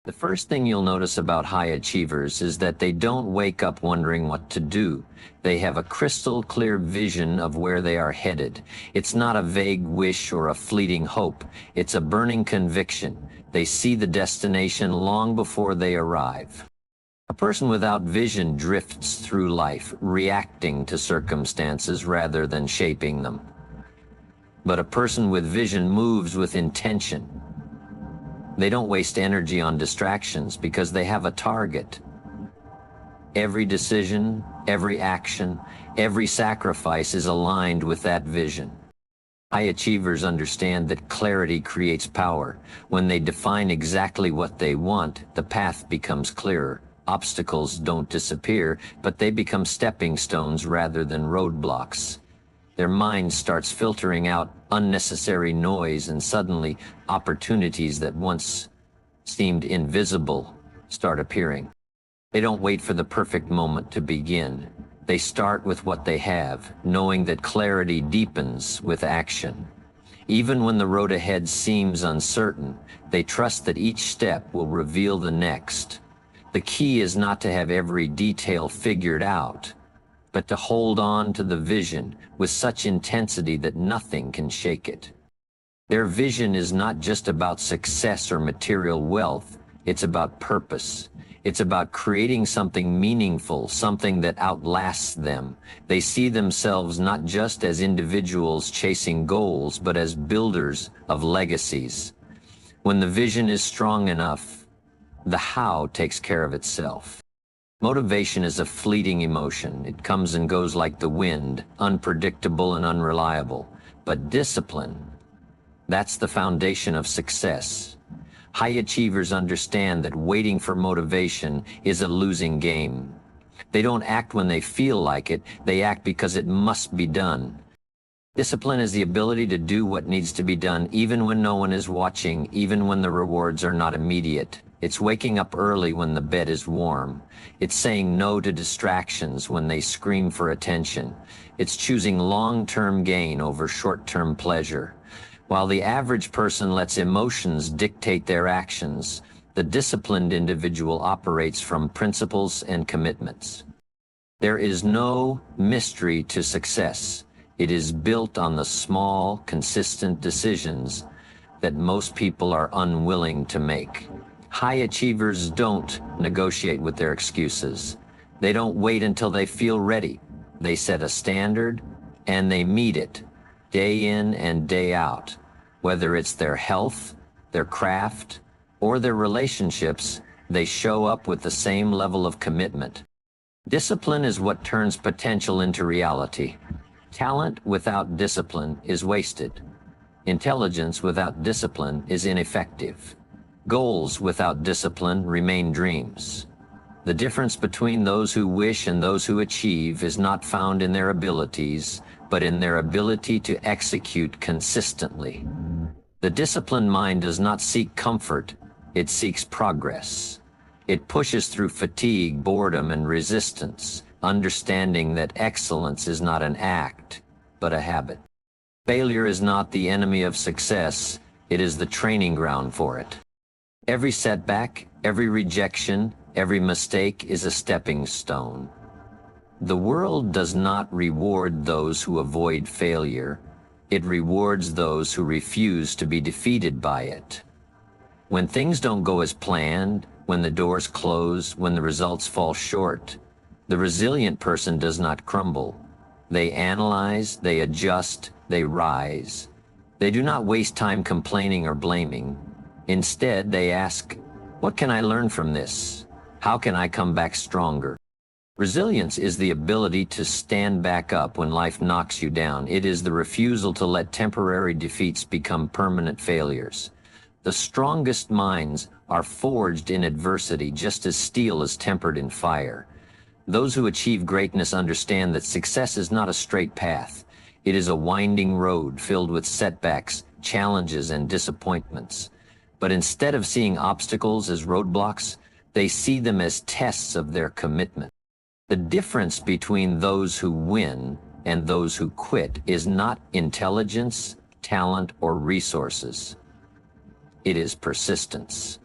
The first thing you'll notice about high achievers is that they don't wake up wondering what to do. They have a crystal clear vision of where they are headed. It's not a vague wish or a fleeting hope. It's a burning conviction. They see the destination long before they arrive. A person without vision drifts through life, reacting to circumstances rather than shaping them. But a person with vision moves with intention. They don't waste energy on distractions because they have a target. Every decision, every action, every sacrifice is aligned with that vision. High achievers understand that clarity creates power. When they define exactly what they want, the path becomes clearer. Obstacles don't disappear, but they become stepping stones rather than roadblocks. Their mind starts filtering out unnecessary noise, and suddenly opportunities that once seemed invisible start appearing. They don't wait for the perfect moment to begin. They start with what they have, knowing that clarity deepens with action. Even when the road ahead seems uncertain, they trust that each step will reveal the next. The key is not to have every detail figured out, but to hold on to the vision with such intensity that nothing can shake it. Their vision is not just about success or material wealth, it's about purpose. It's about creating something meaningful, something that outlasts them. They see themselves not just as individuals chasing goals, but as builders of legacies. When the vision is strong enough, the how takes care of itself. Motivation is a fleeting emotion. It comes and goes like the wind, unpredictable and unreliable. But discipline, that's the foundation of success. High achievers understand that waiting for motivation is a losing game. They don't act when they feel like it, they act because it must be done. Discipline is the ability to do what needs to be done even when no one is watching, even when the rewards are not immediate. It's waking up early when the bed is warm. It's saying no to distractions when they scream for attention. It's choosing long-term gain over short-term pleasure. While the average person lets emotions dictate their actions, the disciplined individual operates from principles and commitments. There is no mystery to success. It is built on the small, consistent decisions that most people are unwilling to make. High achievers don't negotiate with their excuses. They don't wait until they feel ready. They set a standard and they meet it, day in and day out. Whether it's their health, their craft, or their relationships, they show up with the same level of commitment. Discipline is what turns potential into reality. Talent without discipline is wasted. Intelligence without discipline is ineffective. Goals without discipline remain dreams. The difference between those who wish and those who achieve is not found in their abilities, but in their ability to execute consistently. The disciplined mind does not seek comfort, it seeks progress. It pushes through fatigue, boredom, and resistance, understanding that excellence is not an act, but a habit. Failure is not the enemy of success, it is the training ground for it. Every setback, every rejection, every mistake is a stepping stone. The world does not reward those who avoid failure. It rewards those who refuse to be defeated by it. When things don't go as planned, when the doors close, when the results fall short, the resilient person does not crumble. They analyze, they adjust, they rise. They do not waste time complaining or blaming. Instead, they ask, what can I learn from this? How can I come back stronger? Resilience is the ability to stand back up when life knocks you down. It is the refusal to let temporary defeats become permanent failures. The strongest minds are forged in adversity, just as steel is tempered in fire. Those who achieve greatness understand that success is not a straight path. It is a winding road filled with setbacks, challenges, and disappointments. But instead of seeing obstacles as roadblocks, they see them as tests of their commitment. The difference between those who win and those who quit is not intelligence, talent, or resources. It is persistence.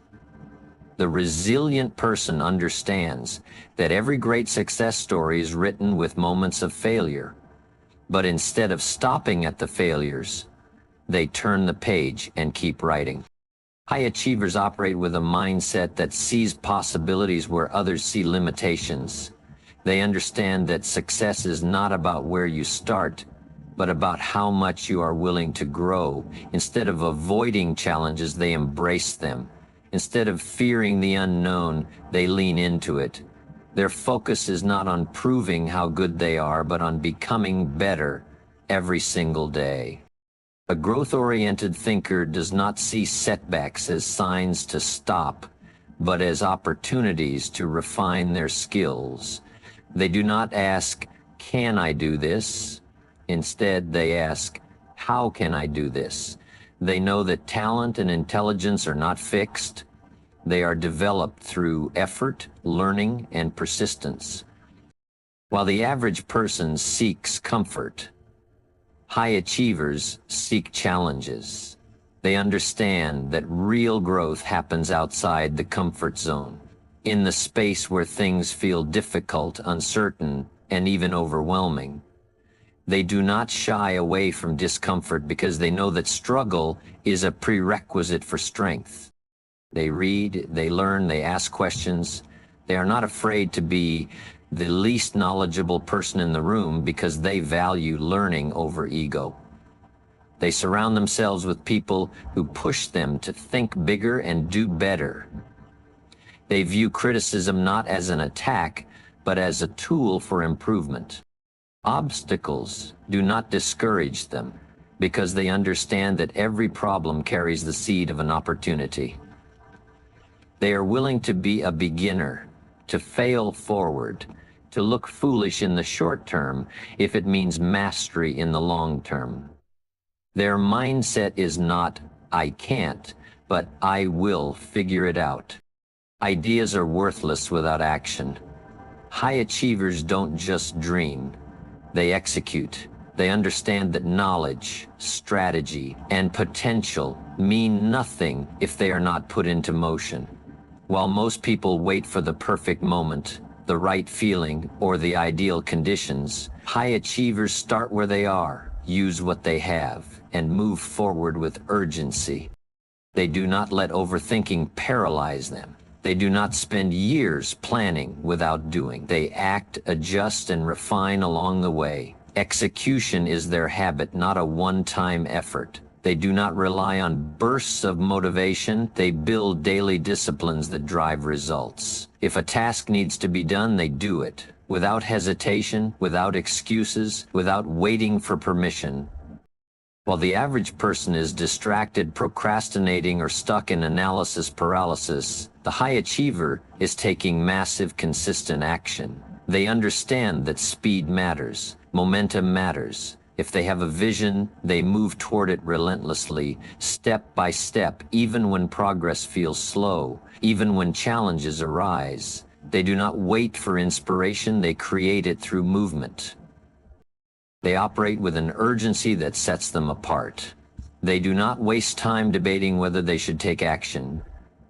The resilient person understands that every great success story is written with moments of failure, but instead of stopping at the failures, they turn the page and keep writing. High achievers operate with a mindset that sees possibilities where others see limitations. They understand that success is not about where you start, but about how much you are willing to grow. Instead of avoiding challenges, they embrace them. Instead of fearing the unknown, they lean into it. Their focus is not on proving how good they are, but on becoming better every single day. A growth-oriented thinker does not see setbacks as signs to stop, but as opportunities to refine their skills. They do not ask, "Can I do this?" Instead, they ask, "How can I do this?" They know that talent and intelligence are not fixed. They are developed through effort, learning, and persistence. While the average person seeks comfort, high achievers seek challenges. They understand that real growth happens outside the comfort zone, in the space where things feel difficult, uncertain, and even overwhelming. They do not shy away from discomfort because they know that struggle is a prerequisite for strength. They read, they learn, they ask questions. They are not afraid to be the least knowledgeable person in the room because they value learning over ego. They surround themselves with people who push them to think bigger and do better. They view criticism not as an attack, but as a tool for improvement. Obstacles do not discourage them because they understand that every problem carries the seed of an opportunity. They are willing to be a beginner, to fail forward, to look foolish in the short term if it means mastery in the long term. Their mindset is not, "I can't," but "I will figure it out." Ideas are worthless without action. High achievers don't just dream. They execute. They understand that knowledge, strategy, and potential mean nothing if they are not put into motion. While most people wait for the perfect moment, the right feeling, or the ideal conditions, high achievers start where they are, use what they have, and move forward with urgency. They do not let overthinking paralyze them. They do not spend years planning without doing. They act, adjust, and refine along the way. Execution is their habit, not a one-time effort. They do not rely on bursts of motivation. They build daily disciplines that drive results. If a task needs to be done, they do it, without hesitation, without excuses, without waiting for permission. While the average person is distracted, procrastinating, or stuck in analysis paralysis, the high achiever is taking massive, consistent action. They understand that speed matters, momentum matters. If they have a vision, they move toward it relentlessly, step by step, even when progress feels slow, even when challenges arise. They do not wait for inspiration, they create it through movement. They operate with an urgency that sets them apart. They do not waste time debating whether they should take action.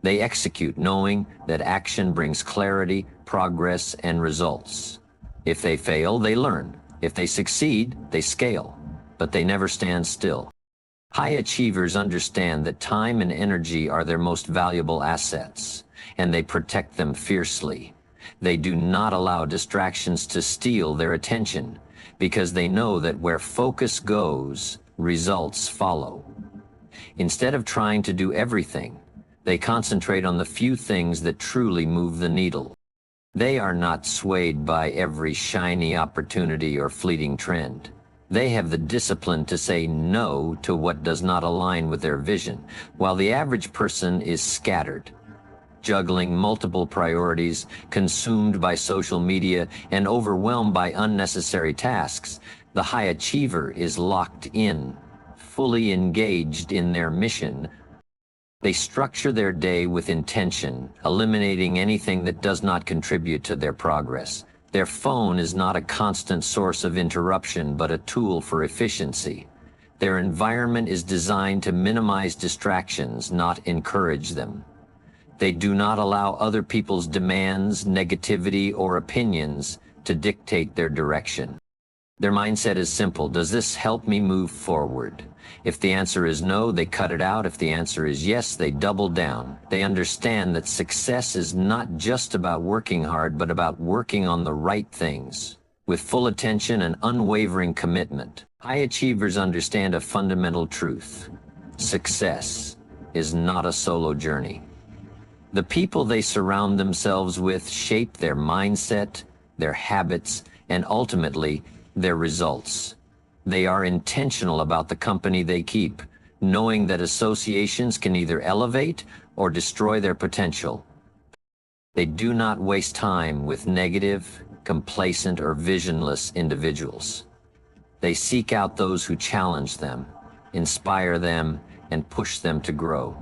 They execute, knowing that action brings clarity, progress, and results. If they fail, they learn. If they succeed, they scale. But they never stand still. High achievers understand that time and energy are their most valuable assets, and they protect them fiercely. They do not allow distractions to steal their attention, because they know that where focus goes, results follow. Instead of trying to do everything, they concentrate on the few things that truly move the needle. They are not swayed by every shiny opportunity or fleeting trend. They have the discipline to say no to what does not align with their vision, while the average person is scattered, juggling multiple priorities, consumed by social media, and overwhelmed by unnecessary tasks. The high achiever is locked in, fully engaged in their mission. They structure their day with intention, eliminating anything that does not contribute to their progress. Their phone is not a constant source of interruption, but a tool for efficiency. Their environment is designed to minimize distractions, not encourage them. They do not allow other people's demands, negativity, or opinions to dictate their direction. Their mindset is simple. Does this help me move forward? If the answer is no, they cut it out. If the answer is yes, they double down. They understand that success is not just about working hard, but about working on the right things with full attention and unwavering commitment. High achievers understand a fundamental truth. Success is not a solo journey. The people they surround themselves with shape their mindset, their habits, and ultimately, their results. They are intentional about the company they keep, knowing that associations can either elevate or destroy their potential. They do not waste time with negative, complacent, or visionless individuals. They seek out those who challenge them, inspire them, and push them to grow.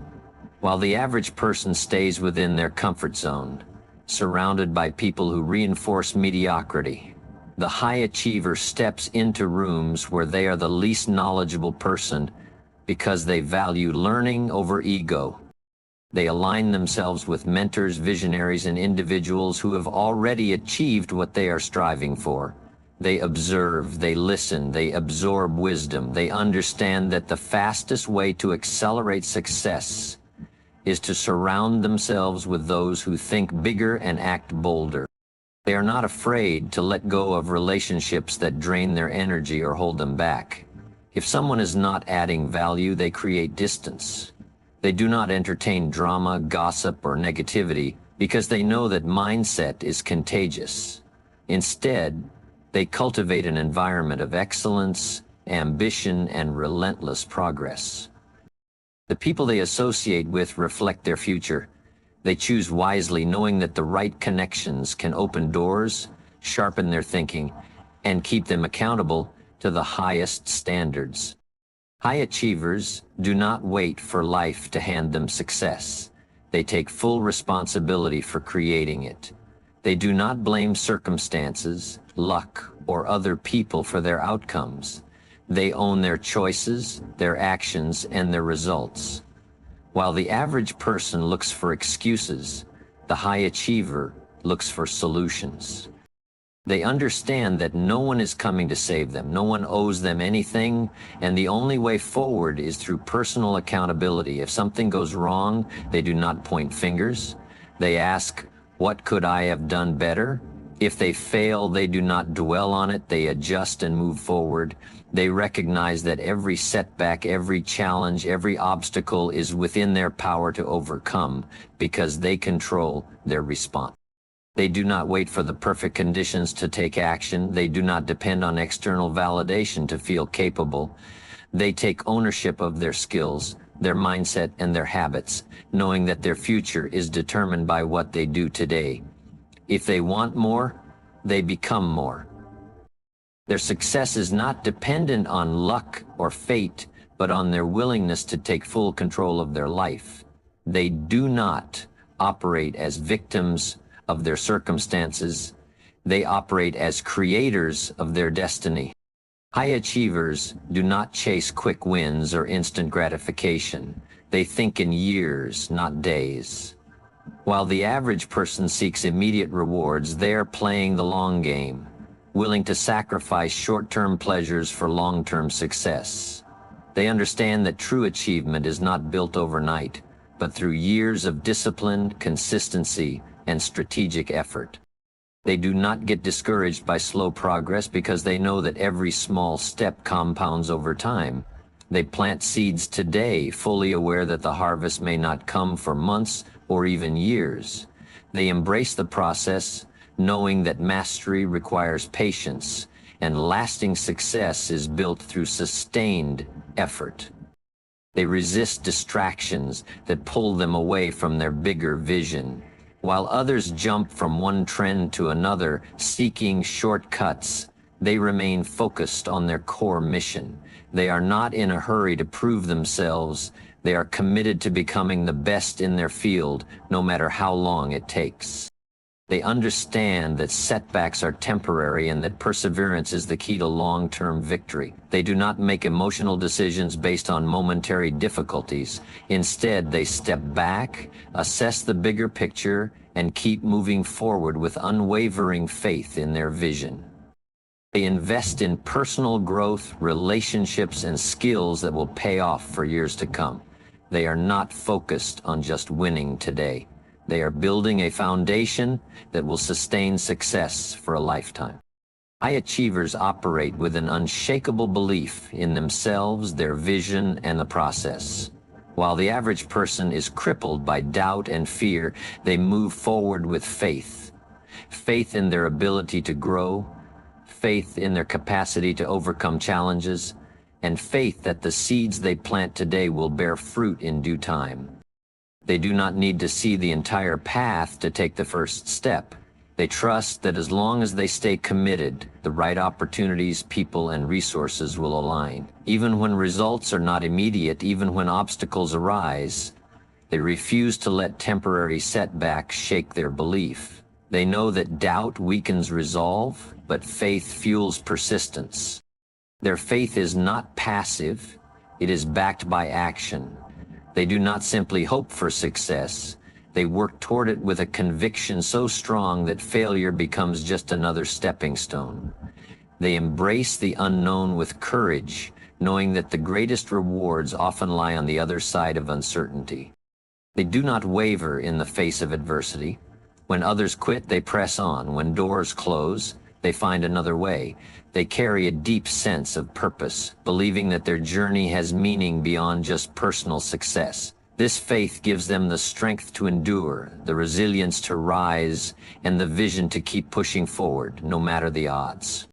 While the average person stays within their comfort zone, surrounded by people who reinforce mediocrity, the high achiever steps into rooms where they are the least knowledgeable person because they value learning over ego. They align themselves with mentors, visionaries, and individuals who have already achieved what they are striving for. They observe, they listen, they absorb wisdom. They understand that the fastest way to accelerate success is to surround themselves with those who think bigger and act bolder. They are not afraid to let go of relationships that drain their energy or hold them back. If someone is not adding value, they create distance. They do not entertain drama, gossip, or negativity because they know that mindset is contagious. Instead, they cultivate an environment of excellence, ambition, and relentless progress. The people they associate with reflect their future. They choose wisely, knowing that the right connections can open doors, sharpen their thinking, and keep them accountable to the highest standards. High achievers do not wait for life to hand them success. They take full responsibility for creating it. They do not blame circumstances, luck, or other people for their outcomes. They own their choices, their actions, and their results. While the average person looks for excuses, the high achiever looks for solutions. They understand that no one is coming to save them, no one owes them anything, and the only way forward is through personal accountability. If something goes wrong, they do not point fingers. They ask, "What could I have done better?" If they fail, they do not dwell on it. They adjust and move forward. They recognize that every setback, every challenge, every obstacle is within their power to overcome because they control their response. They do not wait for the perfect conditions to take action. They do not depend on external validation to feel capable. They take ownership of their skills, their mindset, and their habits, knowing that their future is determined by what they do today. If they want more, they become more. Their success is not dependent on luck or fate, but on their willingness to take full control of their life. They do not operate as victims of their circumstances. They operate as creators of their destiny. High achievers do not chase quick wins or instant gratification. They think in years, not days. While the average person seeks immediate rewards, they are playing the long game, willing to sacrifice short-term pleasures for long-term success. They understand that true achievement is not built overnight, but through years of discipline, consistency, and strategic effort. They do not get discouraged by slow progress because they know that every small step compounds over time. They plant seeds today, fully aware that the harvest may not come for months or even years. They embrace the process, knowing that mastery requires patience, and lasting success is built through sustained effort. They resist distractions that pull them away from their bigger vision. While others jump from one trend to another, seeking shortcuts, they remain focused on their core mission. They are not in a hurry to prove themselves. They are committed to becoming the best in their field, no matter how long it takes. They understand that setbacks are temporary and that perseverance is the key to long-term victory. They do not make emotional decisions based on momentary difficulties. Instead, they step back, assess the bigger picture, and keep moving forward with unwavering faith in their vision. They invest in personal growth, relationships, and skills that will pay off for years to come. They are not focused on just winning today. They are building a foundation that will sustain success for a lifetime. High achievers operate with an unshakable belief in themselves, their vision, and the process. While the average person is crippled by doubt and fear, they move forward with faith. Faith in their ability to grow, faith in their capacity to overcome challenges, and faith that the seeds they plant today will bear fruit in due time. They do not need to see the entire path to take the first step. They trust that as long as they stay committed, the right opportunities, people, and resources will align. Even when results are not immediate, even when obstacles arise, they refuse to let temporary setbacks shake their belief. They know that doubt weakens resolve, but faith fuels persistence. Their faith is not passive, it is backed by action. They do not simply hope for success, they work toward it with a conviction so strong that failure becomes just another stepping stone. They embrace the unknown with courage, knowing that the greatest rewards often lie on the other side of uncertainty. They do not waver in the face of adversity. When others quit, they press on. When doors close, they find another way. They carry a deep sense of purpose, believing that their journey has meaning beyond just personal success. This faith gives them the strength to endure, the resilience to rise, and the vision to keep pushing forward, no matter the odds.